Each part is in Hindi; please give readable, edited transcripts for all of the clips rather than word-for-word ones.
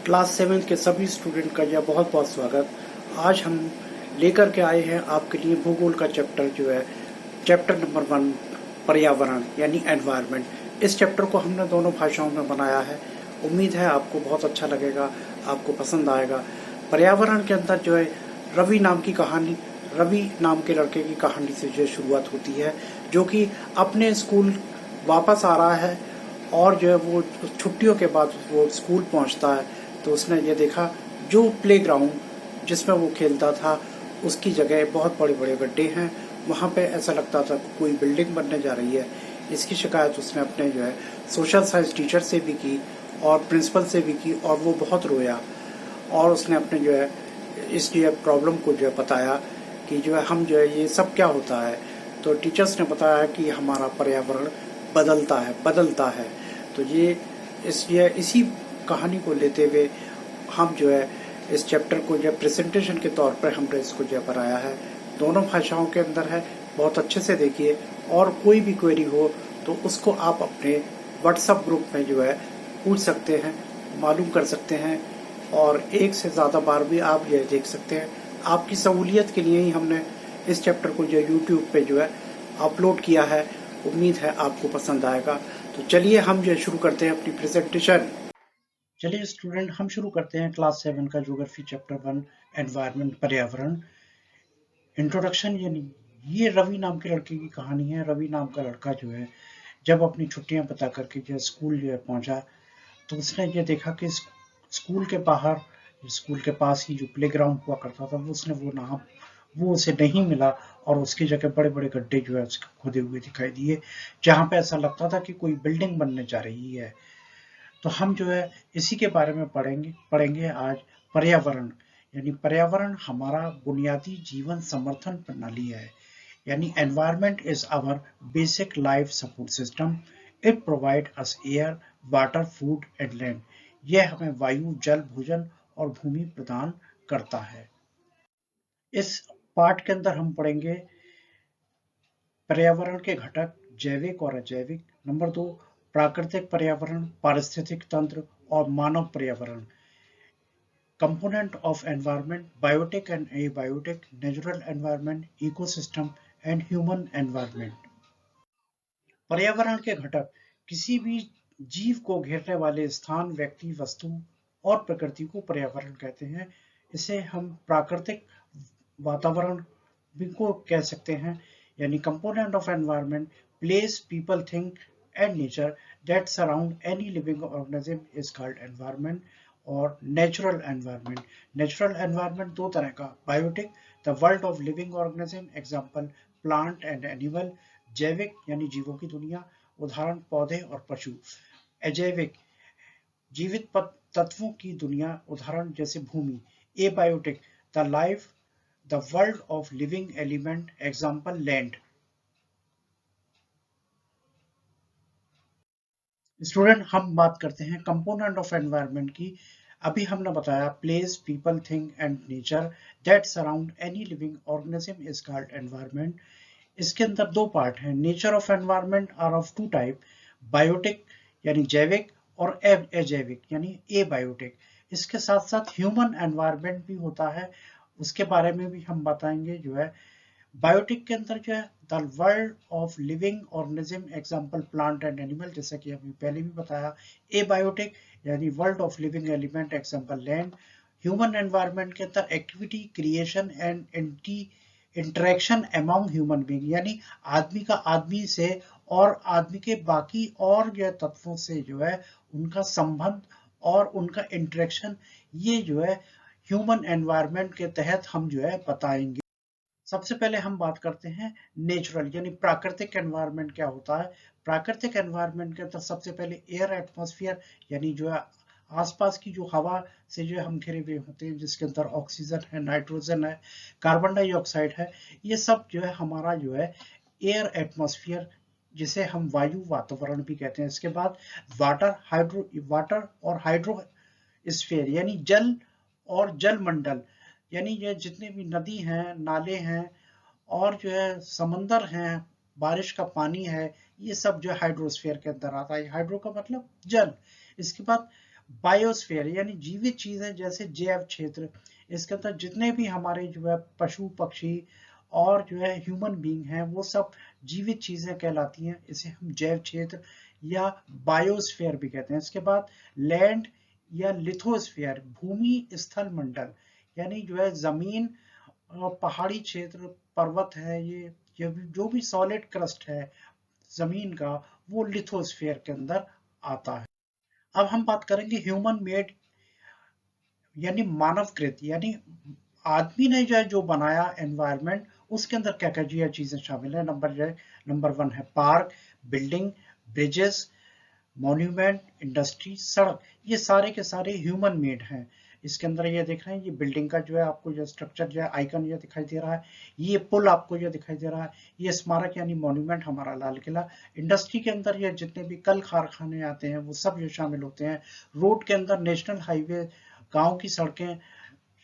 क्लास 7 के सभी स्टूडेंट का यह बहुत बहुत स्वागत। आज हम लेकर के आए हैं आपके लिए भूगोल का चैप्टर जो है चैप्टर नंबर 1 पर्यावरण यानी एनवायरनमेंट। इस चैप्टर को हमने दोनों भाषाओं में बनाया है। उम्मीद है आपको बहुत अच्छा लगेगा, आपको पसंद आएगा। पर्यावरण के अंदर जो है रवि नाम की कहानी, रवि नाम के लड़के की कहानी से जो शुरुआत होती है, जो कि अपने स्कूल वापस आ रहा है और जो है वो छुट्टियों के बाद वो स्कूल पहुंचता है तो उसने ये देखा जो प्लेग्राउंड जिसमें वो खेलता था उसकी जगह बहुत बड़े बड़े गड्ढे हैं। वहाँ पे ऐसा लगता था कोई बिल्डिंग बनने जा रही है। इसकी शिकायत उसने अपने जो है सोशल साइंस टीचर से भी की और प्रिंसिपल से भी की और वो बहुत रोया और उसने अपने जो है इस जो प्रॉब्लम को जो है बताया कि जो है हम जो है ये सब क्या होता है। तो टीचर्स ने बताया कि हमारा पर्यावरण बदलता है। तो ये इसलिए इसी कहानी को लेते हुए हम जो है इस चैप्टर को जो प्रेजेंटेशन के तौर पर हमने इसको जो बनाया है। दोनों भाषाओं के अंदर है, बहुत अच्छे से देखिए। और कोई भी क्वेरी हो तो उसको आप अपने व्हाट्सएप ग्रुप में जो है पूछ सकते हैं, मालूम कर सकते हैं और एक से ज़्यादा बार भी आप यह देख सकते हैं। आपकी सहूलियत के लिए ही हमने इस चैप्टर को जो यूट्यूब पे जो है अपलोड किया है। उम्मीद है आपको पसंद आएगा। तो चलिए हम जो शुरू करते हैं अपनी प्रेजेंटेशन। चलिए स्टूडेंट, हम शुरू करते हैं क्लास 7 का ज्योग्राफी चैप्टर 1 एनवायरनमेंट पर्यावरण इंट्रोडक्शन। यानी ये रवि नाम के लड़के की कहानी है। रवि नाम का लड़का जो है जब अपनी छुट्टियां बता करके जो स्कूल जो है पहुंचा तो उसने ये देखा कि स्कूल के बाहर, स्कूल के पास ही जो प्लेग्राउंड हुआ करता था वो उसे नहीं मिला और उसकी जगह बड़े बड़े गड्ढे जो है उसके खोदे हुए दिखाई दिए, जहां पे ऐसा लगता था कि कोई बिल्डिंग बनने जा रही है। तो हम जो है इसी के बारे में पढ़ेंगे आज। पर्यावरण यानी पर्यावरण हमारा बुनियादी जीवन समर्थन प्रणाली है। यानी environment is our basic life support system. It provide us air, water, food and land. यह हमें वायु, जल, भोजन और भूमि प्रदान करता है। इस पाठ के अंदर हम पढ़ेंगे पर्यावरण के घटक जैविक और अजैविक। नंबर 2, प्राकृतिक पर्यावरण, पारिस्थितिक तंत्र और मानव पर्यावरण। Component of environment, biotic and abiotic, natural environment, ecosystem and human environment. पर्यावरण के घटक किसी भी जीव को घेरने वाले स्थान, व्यक्ति, वस्तु और प्रकृति को पर्यावरण कहते हैं। इसे हम प्राकृतिक वातावरण भी को कह सकते हैं। यानी component of environment, place, people, thing and nature that surround any living organism is called environment. और नेचुरल एनवायरनमेंट दो तरह का, biotic the world of living organism, example plant and animal. जैविक यानी जीवों की दुनिया, उदाहरण पौधे और पशु। अजैविक जीवित तत्वों की दुनिया, उदाहरण जैसे भूमि। Abiotic the life the world of living element, example land. Student, हम बात करते हैं कंपोनेंट ऑफ एनवायरनमेंट की। अभी हमने बताया place, people, thing and nature that surround any living organism is called environment. इसके अंदर दो पार्ट हैं। Nature of environment are of two type, biotic यानी जैविक और अजैविक यानी एबायोटिक। इसके साथ साथ ह्यूमन एनवायरनमेंट भी होता है, उसके बारे में भी हम बताएंगे। जो है बायोटिक के अंदर जो है the world of living organism, example plant and animal, जैसा कि अभी पहले भी बताया। एबायोटिक यानी world of living element, example land. Human environment के अंदर activity, creation and interaction among human being, यानी आदमी का आदमी से और आदमी के बाकी और जो तत्वों से जो है उनका संबंध और उनका इंटरेक्शन, ये जो है ह्यूमन एनवायरनमेंट के तहत हम जो है बताएंगे। सबसे पहले हम बात करते हैं नेचुरल यानी प्राकृतिक एनवायरनमेंट क्या होता है। प्राकृतिक एनवायरनमेंट के अंदर सबसे पहले एयर एटमॉस्फेयर यानी जो है आसपास की जो हवा से जो हम घिरे हुए होते हैं, जिसके अंदर ऑक्सीजन है, नाइट्रोजन है, कार्बन डाइऑक्साइड है, ये सब जो है हमारा जो है एयर एटमॉस्फेयर, जिसे हम वायु वातावरण भी कहते हैं। इसके बाद वाटर और हाइड्रो स्फीयर यानी जल और जल मंडल, यानी ये जितने भी नदी हैं, नाले हैं और जो है समंदर हैं, बारिश का पानी है, ये सब जो है हाइड्रोस्फीयर के अंदर आता है। हाइड्रो का मतलब जल। इसके बाद बायोस्फीयर यानी जीवित चीजें जैसे जैव क्षेत्र, इसके अंदर जितने भी हमारे जो है पशु पक्षी और जो है ह्यूमन बीइंग हैं वो सब जीवित चीजें कहलाती हैं। इसे हम जैव क्षेत्र या बायोस्फीयर भी कहते हैं। इसके बाद लैंड या लिथोस्फीयर, भूमि स्थल मंडल, यानी जो है जमीन, पहाड़ी क्षेत्र, पर्वत है, ये जो भी सॉलिड क्रस्ट है जमीन का, वो लिथोस्फीयर के अंदर आता है। अब हम बात करेंगे ह्यूमन मेड यानी मानवकृत, यानी आदमी ने जो बनाया एनवायरनमेंट, उसके अंदर क्या क्या चीजें शामिल है। नंबर 1 है park, building, bridges, monument, industry, सड़क, ये सारे के सारे ह्यूमन मेड हैं। इसके अंदर ये देख रहे हैं, ये बिल्डिंग का जो है आपको जो स्ट्रक्चर जो है आइकन ये दिखाई दे रहा है, ये पुल आपको ये दिखाई दे रहा है, ये स्मारक यानी मॉन्यूमेंट हमारा लाल किला। इंडस्ट्री के अंदर ये जितने भी कल कारखाने आते हैं वो सब ये शामिल होते हैं। रोड के अंदर नेशनल हाईवे, गांव की सड़कें,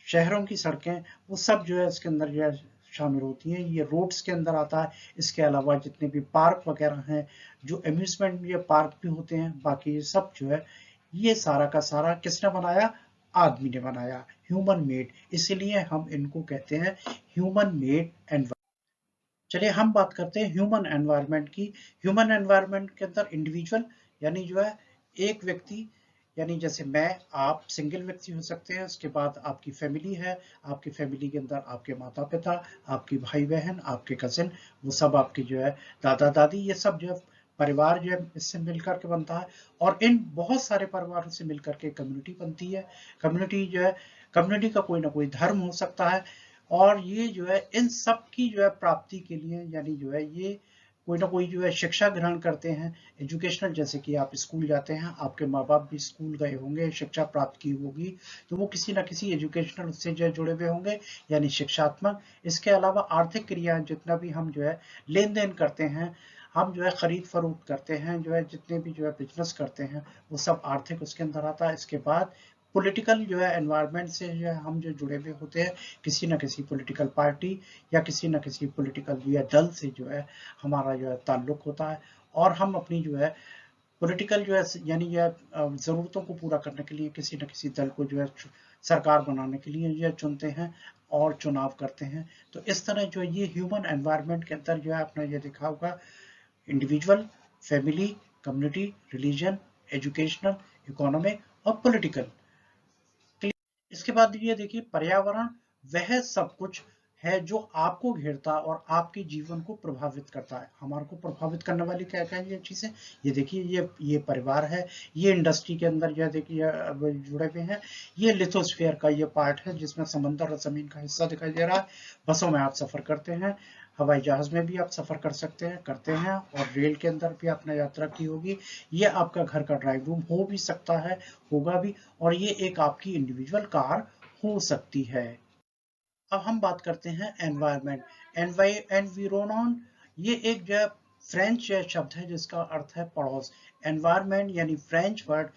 शहरों की सड़कें, वो सब जो है इसके अंदर जो है शामिल होती हैं, ये रोड्स के अंदर आता है। इसके अलावा जितने भी पार्क वगैरह हैं, जो अम्यूजमेंट ये पार्क भी होते हैं, बाकी ये सब जो है ये सारा का सारा किसने बनाया? आदमी ने बनाया, ह्यूमन मेड। इसीलिए हम इनको कहते हैं ह्यूमन मेड एनवायरनमेंट। चलिए हम बात करते हैं ह्यूमन एनवायरनमेंट की। ह्यूमन एनवायरनमेंट के अंदर इंडिविजुअल यानी जो है एक व्यक्ति, यानी जैसे मैं आप सिंगल व्यक्ति हो सकते हैं। उसके बाद आपकी फैमिली है, आपकी फैमिली के अंदर आपके माता पिता, आपके भाई बहन, आपके कजिन, वो सब आपके जो है दादा दादी, ये सब जो है परिवार जो है इससे मिलकर के बनता है। और इन बहुत सारे परिवारों से मिलकर के कम्युनिटी बनती है। कम्युनिटी जो है, कम्युनिटी का कोई ना कोई धर्म हो सकता है, और ये जो है इन सब की जो है प्राप्ति के लिए, यानी जो है ये कोई ना कोई जो है शिक्षा ग्रहण करते हैं, एजुकेशनल, जैसे कि आप स्कूल जाते हैं, आपके माँ बाप भी स्कूल गए होंगे, शिक्षा प्राप्त की होगी, तो वो किसी ना किसी एजुकेशनल से जो है जुड़े हुए होंगे, यानी शिक्षात्मक। इसके अलावा आर्थिक क्रियाएं, जितना भी हम जो है लेन देन करते हैं, हम जो है खरीद फरोख्त करते हैं, जो है जितने भी जो है बिजनेस करते हैं, वो सब आर्थिक उसके अंदर आता है। इसके बाद पॉलिटिकल जो है एनवायरनमेंट से जो है हम जो जुड़े हुए होते हैं, किसी न किसी पॉलिटिकल पार्टी या किसी न किसी पॉलिटिकल या दल से जो है हमारा जो है ताल्लुक होता है, और हम अपनी जो है पॉलिटिकल जो है यानी यह ज़रूरतों को पूरा करने के लिए किसी न किसी दल को जो है सरकार बनाने के लिए यह चुनते हैं और चुनाव करते हैं। तो इस तरह जो ये ह्यूमन एनवायरनमेंट के अंदर जो है आपने ये देखा होगा, individual, family, community, religion, educational, economic और पॉलिटिकल। इसके बाद ये देखिए, पर्यावरण वह सब कुछ है जो आपको घेरता और आपके जीवन को प्रभावित करता है। हमारे को प्रभावित करने वाली क्या क्या ये चीजें, ये देखिए, ये परिवार है, ये इंडस्ट्री के अंदर ये देखिए अब जुड़े हुए हैं, ये लिथोस्फीयर का ये पार्ट है जिसमें समंदर और जमीन का हिस्सा दिखाई दे रहा है। बसों में आप सफर करते हैं, हवाई जहाज में भी आप सफर कर सकते हैं, करते हैं, और रेल के अंदर भी आपने यात्रा की होगी। ये आपका घर का ड्राइव रूम हो भी सकता है, होगा भी, और ये एक आपकी इंडिविजुअल कार हो सकती है। अब हम बात करते हैं एनवायरनमेंट, एनवायरनमेंट, ये एक जो है फ्रेंच शब्द है जिसका अर्थ है पड़ोस। एनवायरनमेंट यानी फ्रेंच वर्ड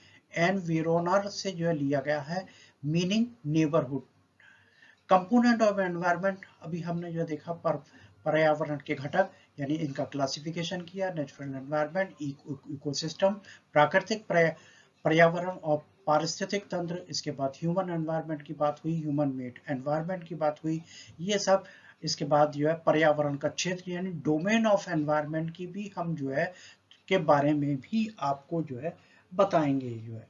एनविरोनर से जो है लिया गया है, meaning neighbourhood. Component of environment, अभी हमने जो देखा पर्यावरण के घटक, यानी इनका क्लासिफिकेशन किया, नेचुरल एनवायरनमेंट, इकोसिस्टम, प्राकृतिक पर्यावरण और पारिस्थितिक तंत्र। इसके बाद ह्यूमन एनवायरनमेंट की बात हुई, ह्यूमन मेड एनवायरनमेंट की बात हुई, ये सब। इसके बाद जो है पर्यावरण का क्षेत्र यानी डोमेन ऑफ एनवायरनमेंट की भी हम जो है के बारे में भी आपको जो है बताएंगे। जो है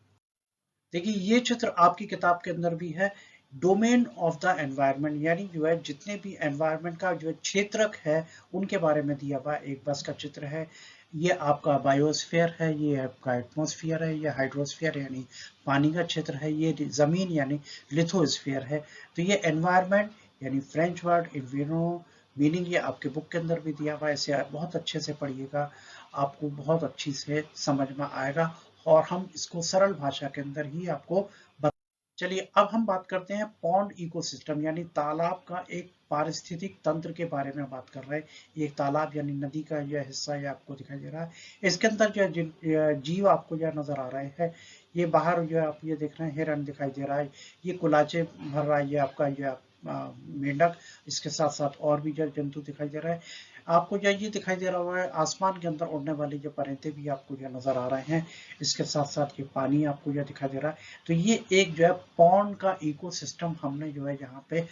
देखिए, ये चित्र आपकी किताब के अंदर भी है, डोमेन ऑफ द एनवायरनमेंट, यानी जो है जितने भी एनवायरनमेंट का जो क्षेत्रक है उनके बारे में दिया हुआ एक बस का चित्र है। ये आपका बायोस्फीयर है, ये आपका एटमॉस्फेयर है, ये हाइड्रोस्फीयर यानी पानी का क्षेत्र है, ये जमीन यानी लिथोस्फीयर है। तो ये एनवायरनमेंट यानी फ्रेंच वर्ड इन्विरो, मीनिंग ये आपके बुक के अंदर भी दिया हुआ है, इसे आप बहुत अच्छे से पढ़िएगा, आपको बहुत अच्छी से समझ में आएगा, और हम इसको सरल भाषा के अंदर ही आपको बता। चलिए अब हम बात करते हैं पॉन्ड इकोसिस्टम यानी तालाब का एक पारिस्थितिक तंत्र के बारे में बात कर रहे हैं। एक तालाब यानी नदी का यह हिस्सा ये आपको दिखाई दे रहा है, इसके अंदर जो जीव आपको जो नजर आ रहे हैं, ये बाहर जो आप ये देख रहे हैं हिरण दिखाई दे रहा है, ये कुलाचे भर रहा है, ये आपका ये मेंढक, इसके साथ साथ और भी जल जंतु दिखाई दे रहा है। आपको जो ये दिखाई दे रहा है आसमान के अंदर उड़ने वाली जो परिंदे भी आपको जो नजर आ रहे हैं, इसके साथ साथ ये पानी आपको जो दिखाई दे रहा है। तो ये एक जो है पॉन्ड का इकोसिस्टम हमने जो है यहाँ पे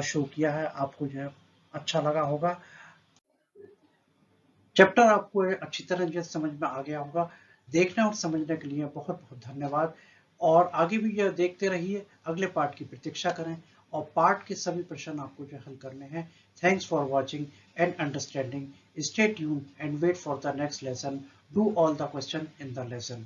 शो किया है, आपको जो है अच्छा लगा होगा। चैप्टर आपको अच्छी तरह जो समझ में आ गया होगा। देखने और समझने के लिए बहुत बहुत धन्यवाद, और आगे भी यह देखते रहिए, अगले पार्ट की प्रतीक्षा करें, और पार्ट के सभी प्रश्न आपको जो हल करने हैं। Thanks for watching and understanding. Stay tuned and wait for the next lesson. Do all the question in the lesson.